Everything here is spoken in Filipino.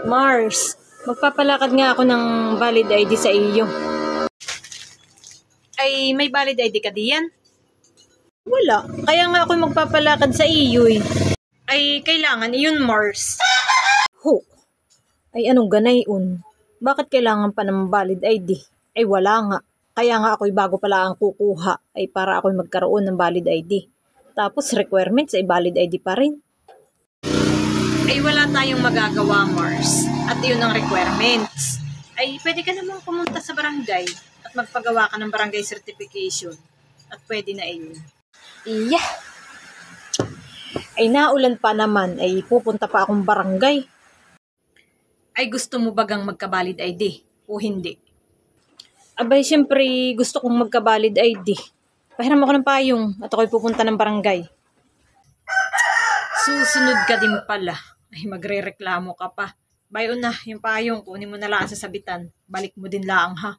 Mars, magpapalakad nga ako ng valid ID sa iyo. Ay, may valid ID ka diyan? Wala. Kaya nga ako magpapalakad sa iyo eh. Ay, kailangan iyon, Mars. Ho. Ay anong ganayon? Bakit kailangan pa ng valid ID? Ay wala nga. Kaya nga ako'y bago pala ang kukuha ay para ako'y magkaroon ng valid ID. Tapos requirements ay valid ID pa rin. Ay, wala tayong magagawa, Mars. At iyon ang requirements. Ay, pwede ka namang pumunta sa barangay at magpagawa ka ng barangay certification. At pwede na iyon. Iya. Ay naulan pa naman ay pupunta pa akong barangay. Ay, gusto mo bagang magka-valid ID o hindi? Abay, syempre gusto kong magka-valid ID. Pahiram ako ng payong at ako'y pupunta ng barangay. Susunod ka din pala. Ay, magre-reklamo ka pa. Bayon na, yung payong, kunin mo na lang sa sabitan. Balik mo din lang, ha?